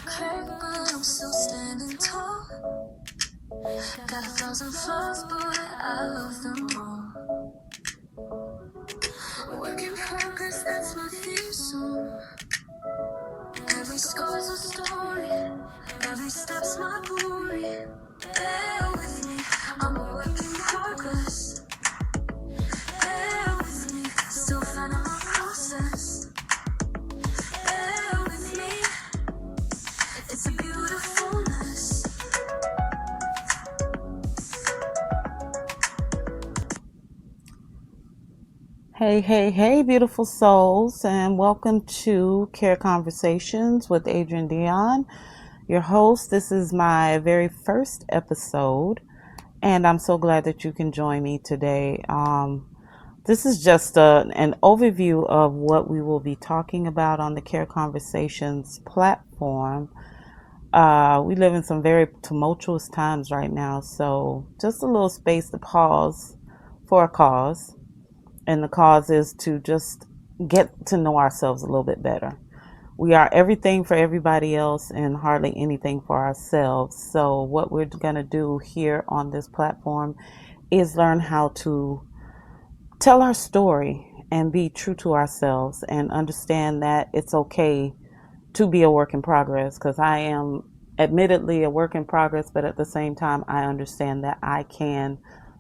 crack, but I'm still standing tall. Got 1,000 flaws, but I love them all. Work in progress, that's my theme song. Every scar's a story, every step's my glory. Bear with me, I'm a work in progress. Bear with me, still finding my process. Bear with me, it's a beautiful mess. Hey, hey, hey, beautiful souls, and welcome to Care Conversations with Adrienne Dionne, your host. This is my very first episode, and I'm so glad that you can join me today. This is just an overview of what we will be talking about on the Care Conversations platform. We live in some very tumultuous times right now, so just a little space to pause for a cause. And the cause is to just get to know ourselves a little bit better. We are everything for everybody else and hardly anything for ourselves. So what we're going to do here on this platform is learn how to tell our story and be true to ourselves and understand that it's okay to be a work in progress, because I am admittedly a work in progress, but at the same time, I understand that I can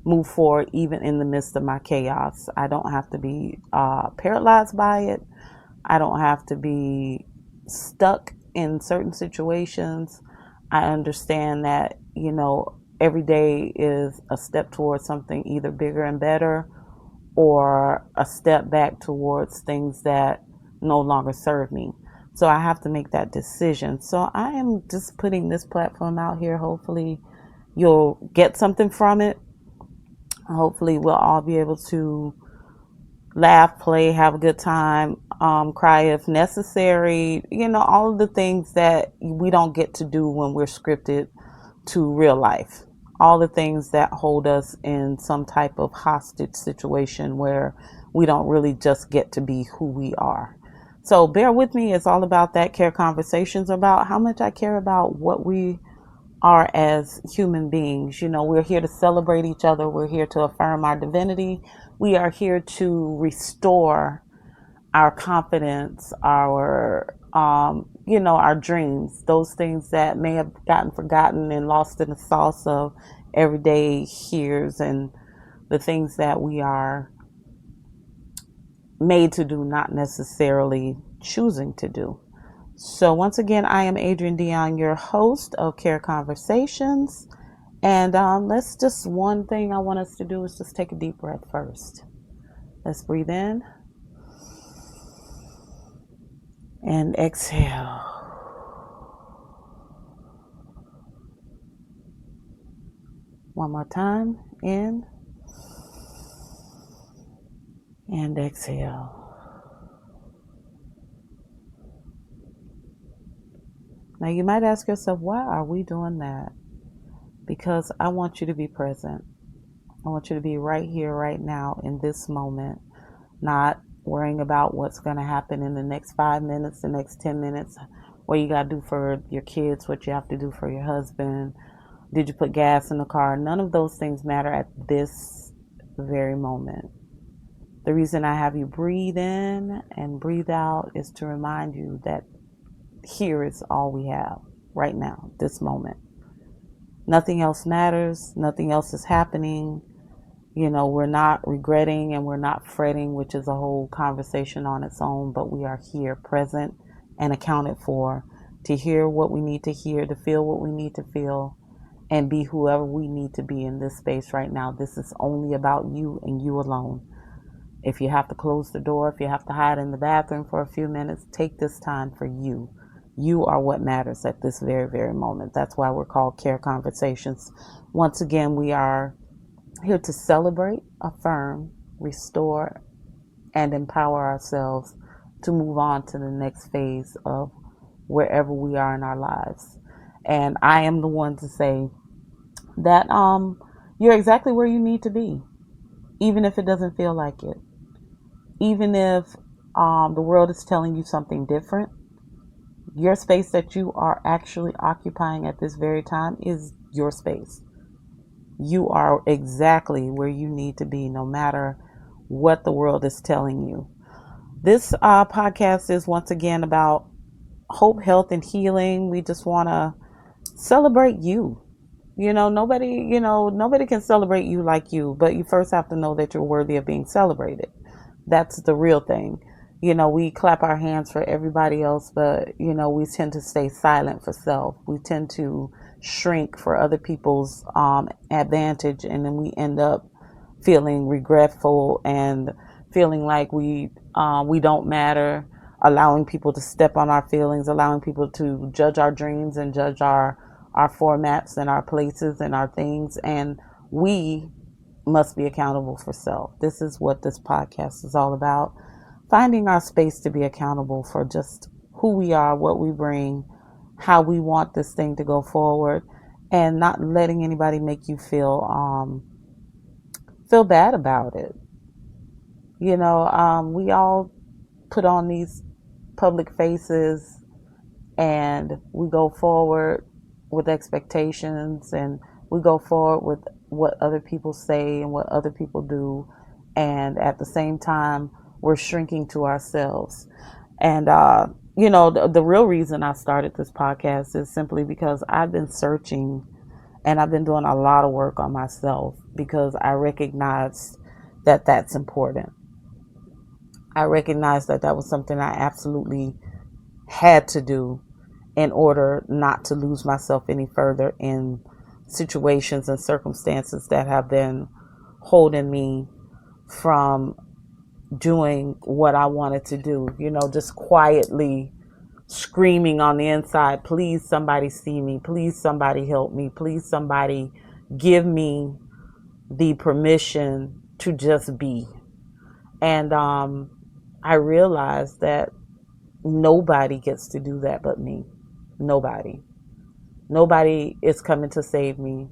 move forward even in the midst of my chaos. I don't have to be paralyzed by it. I don't have to be stuck in certain situations. I understand that, every day is a step towards something either bigger and better or a step back towards things that no longer serve me. So I have to make that decision. So I am just putting this platform out here. Hopefully you'll get something from it. Hopefully we'll all be able to laugh, play, have a good time, cry if necessary, all of the things that we don't get to do when we're scripted to real life. All the things that hold us in some type of hostage situation where we don't really just get to be who we are. So bear with me. It's all about that. Care Conversations, about how much I care about what we are as human beings. We're here to celebrate each other. We're here to affirm our divinity. We are here to restore our confidence, our dreams, those things that may have gotten forgotten and lost in the sauce of everyday here's and the things that we are made to do, not necessarily choosing to do. So once again, I am Adrienne Dionne, your host of Care Conversations. And one thing I want us to do is just take a deep breath first. Let's breathe in and exhale. One more time, in and exhale. Now you might ask yourself, why are we doing that? Because I want you to be present. I want you to be right here, right now, in this moment, not worrying about what's going to happen in the next 5 minutes, the next 10 minutes, what you got to do for your kids, what you have to do for your husband. Did you put gas in the car? None of those things matter at this very moment. The reason I have you breathe in and breathe out is to remind you that here is all we have right now, this moment. Nothing else matters. Nothing else is happening. We're not regretting and we're not fretting, which is a whole conversation on its own, but we are here, present and accounted for, to hear what we need to hear, to feel what we need to feel, and be whoever we need to be in this space right now. This is only about you and you alone. If you have to close the door, if you have to hide in the bathroom for a few minutes, take this time for you. You are what matters at this very, very moment. That's why we're called Care Conversations. Once again, we are here to celebrate, affirm, restore, and empower ourselves to move on to the next phase of wherever we are in our lives. And I am the one to say that you're exactly where you need to be, even if it doesn't feel like it. Even if the world is telling you something different, Your space that you are actually occupying at this very time is your space. You are exactly where you need to be, no matter what the world is telling you. This podcast is once again about hope, health, and healing. We just want to celebrate you. Nobody can celebrate you like you, but you first have to know that you're worthy of being celebrated. That's the real thing. We clap our hands for everybody else, but, we tend to stay silent for self. We tend to shrink for other people's advantage, and then we end up feeling regretful and feeling like we don't matter, allowing people to step on our feelings, allowing people to judge our dreams and judge our formats and our places and our things. And we must be accountable for self. This is what this podcast is all about. Finding our space to be accountable for just who we are, what we bring, how we want this thing to go forward, and not letting anybody make you feel bad about it. We all put on these public faces and we go forward with expectations, and we go forward with what other people say and what other people do, and at the same time we're shrinking to ourselves. And the real reason I started this podcast is simply because I've been searching and I've been doing a lot of work on myself, because I recognize that that's important. I recognize that that was something I absolutely had to do in order not to lose myself any further in situations and circumstances that have been holding me from doing what I wanted to do, just quietly screaming on the inside, please somebody see me, please somebody help me, please somebody give me the permission to just be. And I realized that nobody gets to do that but me. Nobody is coming to save me.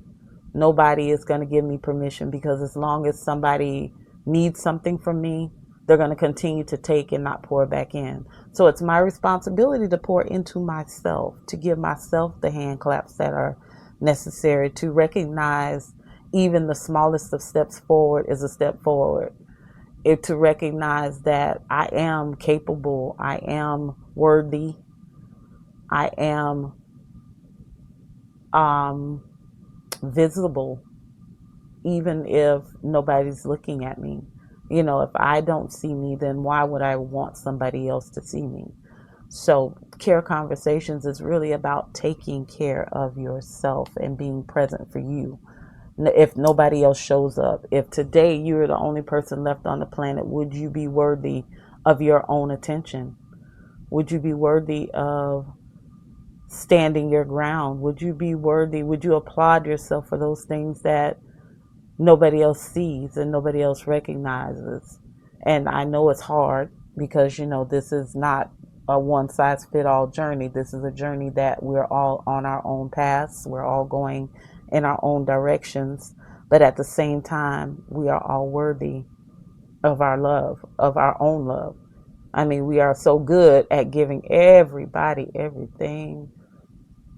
Nobody is going to give me permission, because as long as somebody needs something from me, they're going to continue to take and not pour back in. So it's my responsibility to pour into myself, to give myself the hand claps that are necessary, to recognize even the smallest of steps forward is a step forward. To recognize that I am capable, I am worthy, I am visible, even if nobody's looking at me. If I don't see me, then why would I want somebody else to see me? So Care Conversations is really about taking care of yourself and being present for you. If nobody else shows up, if today you're the only person left on the planet, would you be worthy of your own attention? Would you be worthy of standing your ground? Would you be worthy? Would you applaud yourself for those things that nobody else sees and nobody else recognizes? And I know it's hard, because this is not a one size fit all journey. This is a journey that we're all on our own paths, we're all going in our own directions, but at the same time we are all worthy of our love, of our own love. I mean, we are so good at giving everybody everything,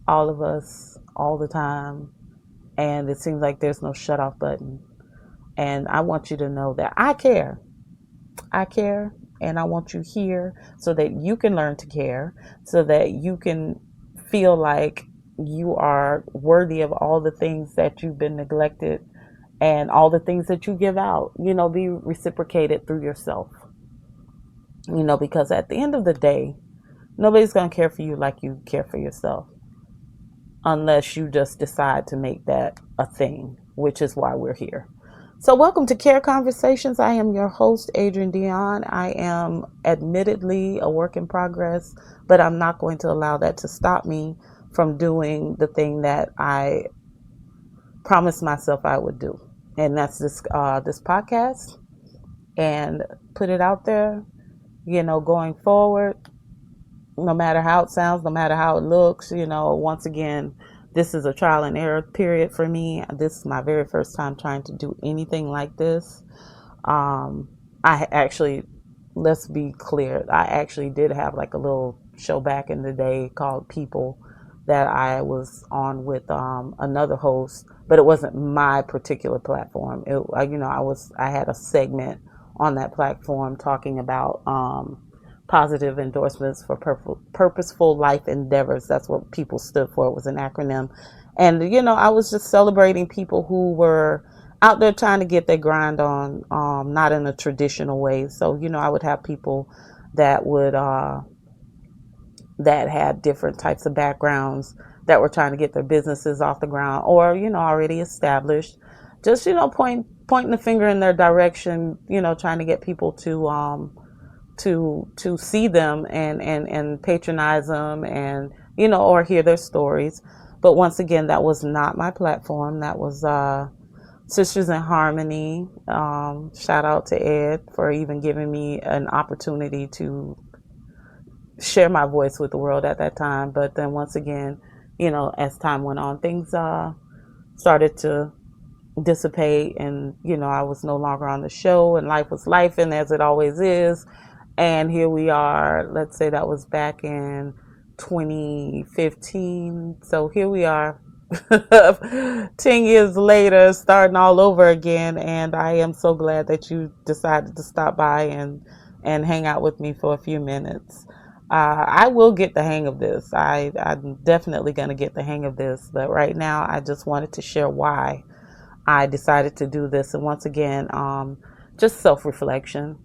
all of us, all the time, and it seems like there's no shut off button. And I want you to know that I care. And I want you here so that you can learn to care, so that you can feel like you are worthy of all the things that you've been neglected, and all the things that you give out, be reciprocated through yourself. Because at the end of the day, nobody's going to care for you like you care for yourself, unless you just decide to make that a thing, which is why we're here. So welcome to Care Conversations. I am your host, Adrienne Dionne. I am admittedly a work in progress, but I'm not going to allow that to stop me from doing the thing that I promised myself I would do. And that's this podcast, and put it out there, going forward, no matter how it sounds, no matter how it looks. Once again, this is a trial and error period for me. This is my very first time trying to do anything like this. I actually, let's be clear, I actually did have like a little show back in the day called People that I was on with another host, but it wasn't my particular platform. I had a segment on that platform talking about positive endorsements for purposeful life endeavors. That's what People stood for. It was an acronym. And, I was just celebrating people who were out there trying to get their grind on, not in a traditional way. So, I would have people that would, that had different types of backgrounds that were trying to get their businesses off the ground or, already established. Just, pointing the finger in their direction, trying to get people to see them and patronize them and or hear their stories. But once again, that was not my platform. That was Sisters in Harmony. Shout out to Ed for even giving me an opportunity to share my voice with the world at that time. But then once again, as time went on, things started to dissipate, and I was no longer on the show, and life was life, and as it always is. And here we are. Let's say that was back in 2015. So here we are 10 years later, starting all over again. And I am so glad that you decided to stop by and hang out with me for a few minutes. I will get the hang of this. I'm definitely going to get the hang of this. But right now, I just wanted to share why I decided to do this. And once again, just self-reflection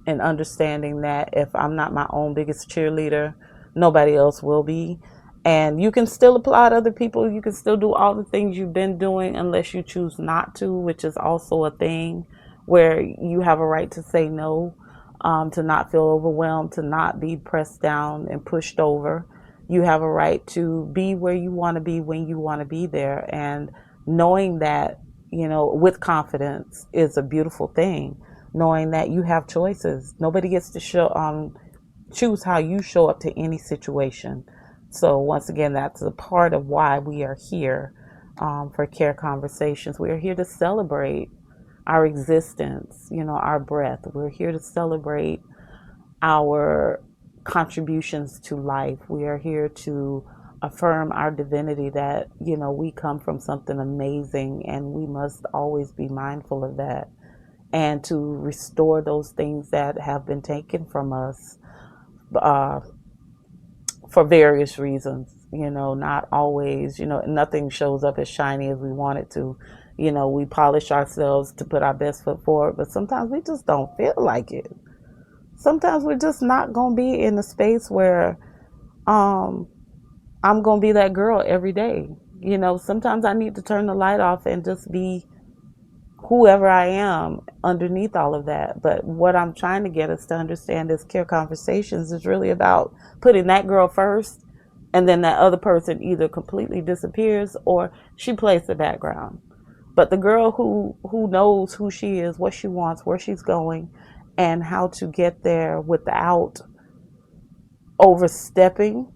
and understanding that if I'm not my own biggest cheerleader, nobody else will be. And you can still applaud other people. You can still do all the things you've been doing unless you choose not to, which is also a thing where you have a right to say no, to not feel overwhelmed, to not be pressed down and pushed over. You have a right to be where you want to be when you want to be there. And knowing that, with confidence is a beautiful thing. Knowing that you have choices. Nobody gets to choose how you show up to any situation. So once again, that's a part of why we are here for Care Conversations. We are here to celebrate our existence, our breath. We're here to celebrate our contributions to life. We are here to affirm our divinity that, we come from something amazing, and we must always be mindful of that, and to restore those things that have been taken from us for various reasons. Not always, nothing shows up as shiny as we want it to. We polish ourselves to put our best foot forward, but sometimes we just don't feel like it. Sometimes we're just not going to be in a space where I'm going to be that girl every day. Sometimes I need to turn the light off and just be whoever I am underneath all of that. But what I'm trying to get us to understand is Care Conversations is really about putting that girl first, and then that other person either completely disappears or she plays the background. But the girl who knows who she is, what she wants, where she's going, and how to get there without overstepping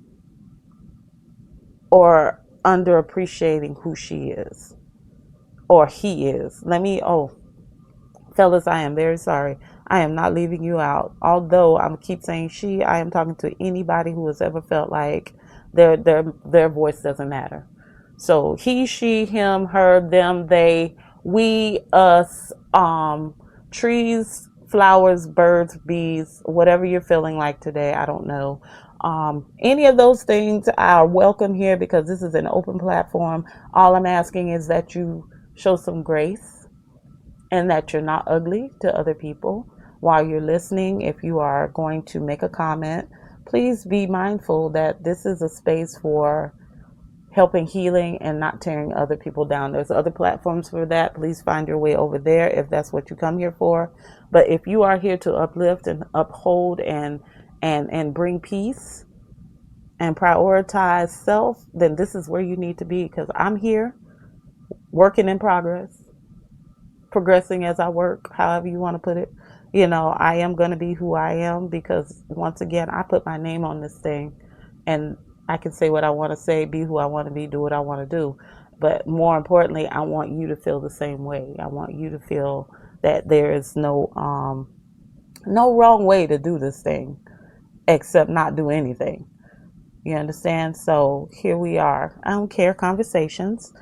or underappreciating who she is. Or he is. Fellas, I am very sorry. I am not leaving you out. Although I'm keep saying she, I am talking to anybody who has ever felt like their voice doesn't matter. So he, she, him, her, them, they, we, us, trees, flowers, birds, bees, whatever you're feeling like today, I don't know. Any of those things are welcome here because this is an open platform. All I'm asking is that you show some grace and that you're not ugly to other people while you're listening. If you are going to make a comment, please be mindful that this is a space for helping healing and not tearing other people down. There's other platforms for that. Please find your way over there if that's what you come here for. But if you are here to uplift and uphold and bring peace and prioritize self, then this is where you need to be, because I'm here working in progress, progressing as I work, however you want to put it. I am going to be who I am because, once again, I put my name on this thing, and I can say what I want to say, be who I want to be, do what I want to do. But more importantly, I want you to feel the same way. I want you to feel that there is no wrong way to do this thing. except not do anything. You understand? So here we are. I don't care conversations.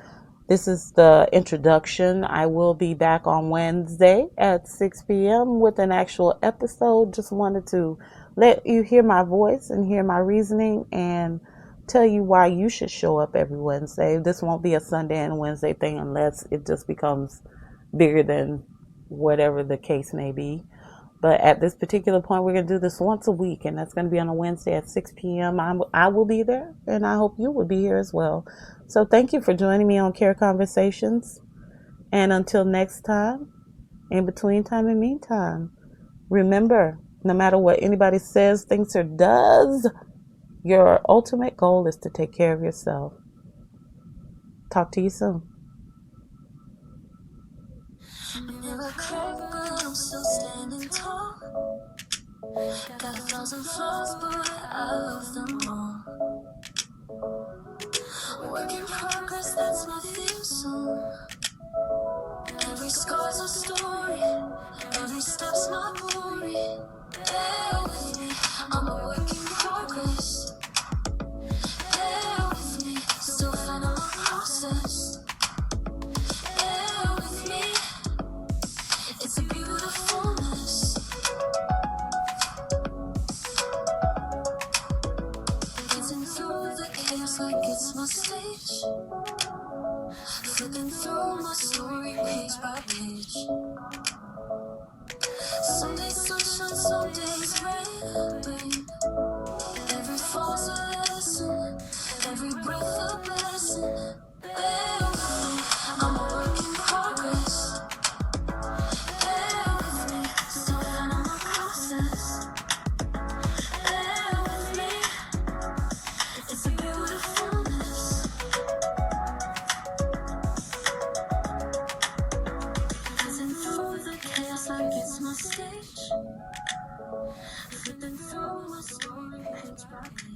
This is the introduction. I will be back on Wednesday at 6 p.m. with an actual episode. Just wanted to let you hear my voice and hear my reasoning and tell you why you should show up every Wednesday. This won't be a Sunday and Wednesday thing unless it just becomes bigger than whatever the case may be. But at this particular point, we're going to do this once a week, and that's going to be on a Wednesday at 6 p.m. I will be there, and I hope you will be here as well. So thank you for joining me on Care Conversations. And until next time, in between time and meantime, remember, no matter what anybody says, thinks, or does, your ultimate goal is to take care of yourself. Talk to you soon. Never crack, but I'm still standing tall. Got 1,000 flaws, but I love them all. Work in progress, that's my theme song. Every scar's a story, every step's my glory. Bear with me, I'm a work in progress. Bear with me, still finding my process. Bear with me, it's a beautiful mess. Dancing through the chaos like it's my stage. Flipping through my story page by page. Some days sunshine, some days rain. Every fall's a lesson, every breath a blessing. Bear with me, I'm a work in progress. Bear with me, still finding my process. Bear with me, it's a beautiful mess. Dancing through the chaos like it's my stage. Flipping through my story page by page.